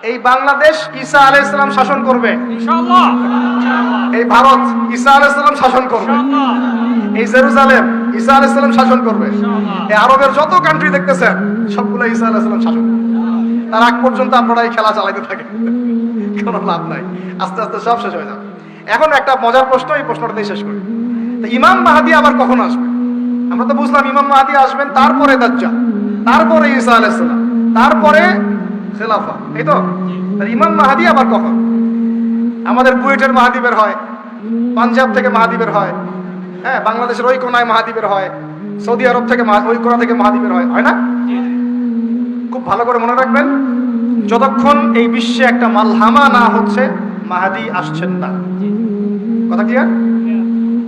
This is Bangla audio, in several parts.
এই বাংলাদেশ ঈসা আলাইহিস সালাম শাসন করবে ইনশাআল্লাহ। এই ভারত ঈসা আলাইহিস সালাম শাসন করবে এই জেরুজালেম ঈসা আলাইহিস সালাম শাসন করবে এই আরবের যত কান্ট্রি দেখতেছেন সবগুলো ঈসা আলাইহিস সালাম শাসন করবে তার আগ পর্যন্ত আপনারা এই খেলা চালাতে থাকেন কোনো লাভ নাই আস্তে আস্তে সব শেষ হয়ে যাবে এখন একটা মজার প্রশ্ন এই প্রশ্নটা দিয়ে শেষ করি ইমাম মাহদী আবার কখন আসবে আমরা তো বুঝলাম ইমাম মাহদী আসবেন তারপরে দাজ্জাল তারপরে ঈসা আলাইহিস সালাম তারপরে খেলাফা এই তো ইমাম মাহদী আবার কখন আমাদের বুয়েটের মাহদী বের হয় পাঞ্জাব থেকে মাহদী বের হয় হ্যাঁ বাংলাদেশের ওই কোনায় মাহদী বের হয় সৌদি আরব থেকে ওই কোনা থেকে মাহদী বের হয় না খুব ভালো করে মনে রাখবেন যতক্ষণ এই বিশ্বে একটা মালহামা না হচ্ছে মাহদী আসছেন না কথা ক্লিয়ার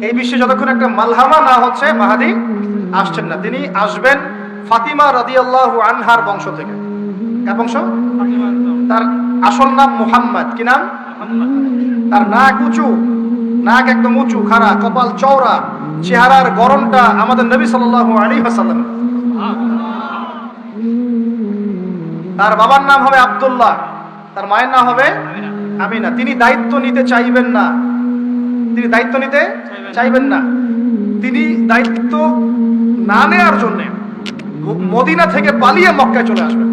এই বিশ্বে যতক্ষণ একটা মালহামা না হচ্ছে মাহদী আসছেন না তিনি আসবেন ফাতিমা রাদিয়াল্লাহু আনহার বংশ থেকে কার বংশ তার আসল নাম মুহাম্মদ কি নাম তার নাক উঁচু নাক একদম উঁচু খাড়া কপাল চওড়া চেহারার গড়নটা আমাদের নবী সাল্লাল্লাহু আলাইহি ওয়াসাল্লাম তার বাবার নাম হবে আব্দুল্লাহ তার মায়ের নাম হবে আমিনা তিনি দায়িত্ব নিতে চাইবেন না তিনি দায়িত্ব না নেওয়ার জন্য মদিনা থেকে পালিয়ে মক্কায় চলে আসবেন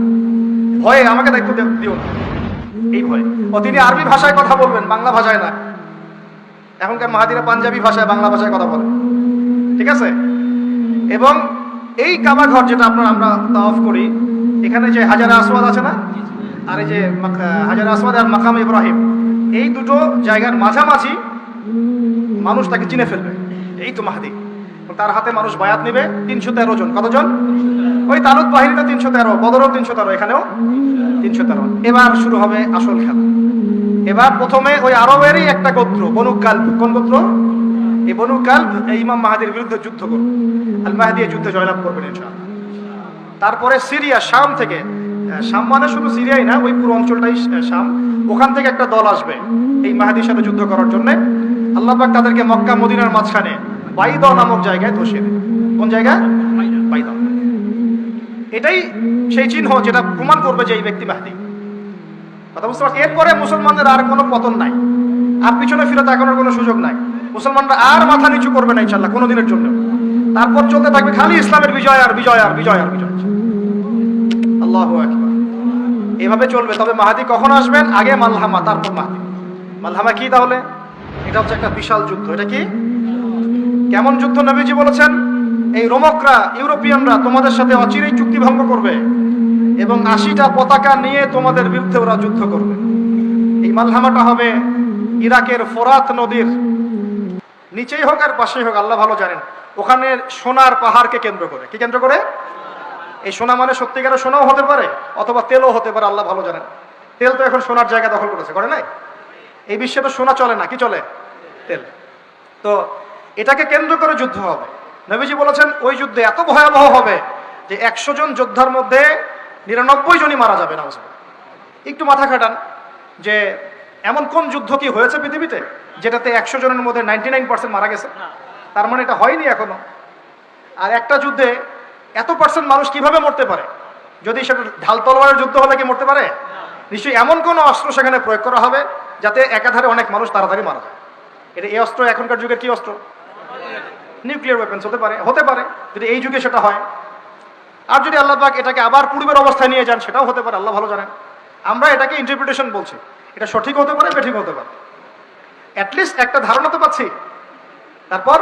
ভয়ে আমাকে দায়িত্ব দিও না এই ভয়ে তিনি আরবি ভাষায় কথা বলবেন বাংলা ভাষায় না এখনকার মাহাদিরা পাঞ্জাবি ভাষায় বাংলা ভাষায় কথা বলেন ঠিক আছে এবং এই কাবা ঘর যেটা আমরা তাওয়াফ করি এখানে যে হাজারে আসওয়াদ আছে না আর এই যে হাজারে আসওয়াদ আর মাকাম ইব্রাহিম এই দুটো জায়গার মাঝামাঝি মানুষ তাকে চিনে ফেলবে এই তো মাহদী তার হাতে মানুষ বায়াত নেবে 313 জন কতজন ওই তালুত বাহিনীটা 313 বদরও 313 এখানেও 313 এবার শুরু হবে আসল খেলা এবার প্রথমে ওই আরবেরই একটা গোত্র বনু কালব কোন গোত্র এই বনু কালব এই ইমাম মাহদীর বিরুদ্ধে যুদ্ধ করবে আল মাহদী এই যুদ্ধে জয়লাভ করবেন ইনশাআল্লাহ তারপরে সিরিয়া শাম থেকে শাম মানে শুধু সিরিয়াই না ওই পুরো অঞ্চলটাই শাম ওখান থেকে একটা দল আসবে এই মাহদীর সাথে যুদ্ধ করার জন্য আল্লাহ পাক তাদেরকে মক্কা মদিনার মাঝখানে বাইদা নামক জায়গায় ধসিয়ে দেবে কোন জায়গা বাইদা এটাই সেই চিহ্ন যেটা প্রমাণ করবে যে এই ব্যক্তি মাহদী কথা বুঝতে পারছি এরপরে মুসলমানদের আর কোনো পতন নাই আর পিছনে ফিরে তাকানোর কোনো সুযোগ নাই মুসলমানরা আর মাথা নিচু করবে না ইনশাআল্লাহ কোনো দিনের জন্য তারপর চলতে থাকবে খালি ইসলামের বিজয় আর বিজয় আর বিজয় আর বিজয় আল্লাহু আকবার এভাবে চলবে তবে মাহদী কখন আসবেন আগে মালহামা তারপর মাহদী মালহামা কি তাহলে এটা হচ্ছে একটা বিশাল যুদ্ধ এটা কি কেমন যুদ্ধ নবীজি বলেছেন এই রোমকরা ইউরোপিয়ানরা তোমাদের সাথে অচিরেই চুক্তি ভঙ্গ করবে এবং 80টা পতাকা নিয়ে তোমাদের বিরুদ্ধে ওরা যুদ্ধ করবে এই মালহামাটা হবে ইরাকের ফোরাত নদীর নিচেই হোক আর পাশেই হোক আল্লাহ ভালো জানেন ওখানে সোনার পাহাড়কে কেন্দ্র করে কি কেন্দ্র করে এই সোনা মানে সত্যিকারের সোনাও হতে পারে অথবা তেলও হতে পারে আল্লাহ ভালো জানেন তেল তো এখন সোনার জায়গা দখল করেছে করে নাই এই বিশ্বে তো সোনা চলে না কি চলে তেল তো এটাকে কেন্দ্র করে যুদ্ধ হবে নবীজি বলেছেন ওই যুদ্ধে এত ভয়াবহ হবে যে 100 জন যোদ্ধার মধ্যে 99 জনই মারা যাবে না একটু মাথা খাটান যে এমন কোন যুদ্ধ কি হয়েছে পৃথিবীতে যেটাতে 100 জনের মধ্যে 99% মারা গেছে তার মানে এটা হয়নি এখনো আর একটা যুদ্ধে এত % মানুষ কিভাবে মরতে পারে যদি সেটা ঢাল তলোয়ারের যুদ্ধ হলে কি মরতে পারে নিশ্চয়ই এমন কোন অস্ত্র সেখানে প্রয়োগ করা হবে যাতে একাধারে অনেক মানুষ তাড়াতাড়ি মারা যায় এটা এই অস্ত্র এখনকার যুগের কি অস্ত্র নিউক্লিয়ার ওয়েপন্স হতে পারে যদি এই যুগে সেটা হয় আর যদি আল্লাহ পাক এটাকে আবার পূর্বের অবস্থায় নিয়ে যান সেটাও হতে পারে আল্লাহ ভালো জানেন আমরা এটাকে ইন্টারপ্রিটেশন বলছি এটা সঠিক হতে পারে বেঠিক হতে পারে অ্যাটলিস্ট একটা ধারণা তো পাচ্ছি তারপর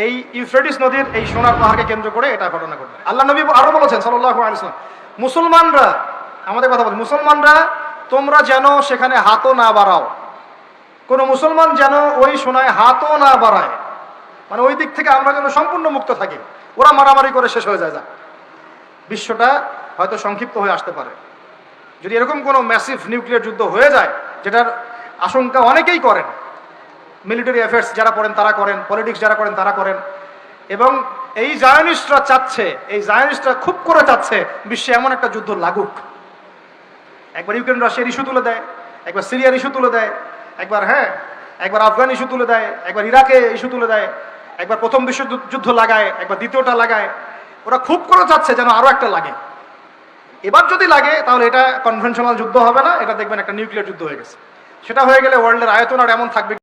এই ইউফ্রেটিস নদীর এই সোনার পাহাড়কে কেন্দ্র করে এটা ঘটনা ঘটবে আল্লাহ নবী আরো বলেছেন সাল্লাল্লাহু আলাইহি ওয়াসাল্লাম মুসলমানরা আমাদের কথা বলি মুসলমানরা তোমরা যেন সেখানে হাতও না বাড়াও কোনো মুসলমান যেন ওই সোনায় হাতও না বাড়ায় মানে ওই দিক থেকে আমরা যেন সম্পূর্ণ মুক্ত থাকি ওরা মারামারি করে শেষ হয়ে যায় বিশ্বটা হয়তো সংক্ষিপ্ত হয়ে আসতে পারে যদি এরকম কোনো ম্যাসিভ নিউক্লিয়ার যুদ্ধ হয়ে যায় যেটার আশঙ্কা অনেকেই করেন মিলিটারি অ্যাফেয়ার্স যারা পড়েন তারা করেন পলিটিক্স যারা করেন তারা করেন এবং এই জায়নিস্টরা খুব করে চাচ্ছে বিশ্বে এমন একটা যুদ্ধ লাগুক একবার ইউক্রেন রাশিয়ার ইস্যু তুলে দেয় একবার সিরিয়ার ইস্যু তুলে দেয় একবার আফগান ইস্যু তুলে দেয় একবার ইরাকে ইস্যু তুলে দেয় একবার প্রথম বিশ্বযুদ্ধ লাগায় একবার দ্বিতীয়টা লাগায় ওরা খুব করে চাচ্ছে যেন আরো একটা লাগে এবার যদি লাগে তাহলে এটা কনভেনশনাল যুদ্ধ হবে না, এটা দেখবেন একটা নিউক্লিয়ার যুদ্ধ হয়ে গেছে। সেটা হয়ে গেলে ওয়ার্ল্ডের আয়তন আর এমন থাকবে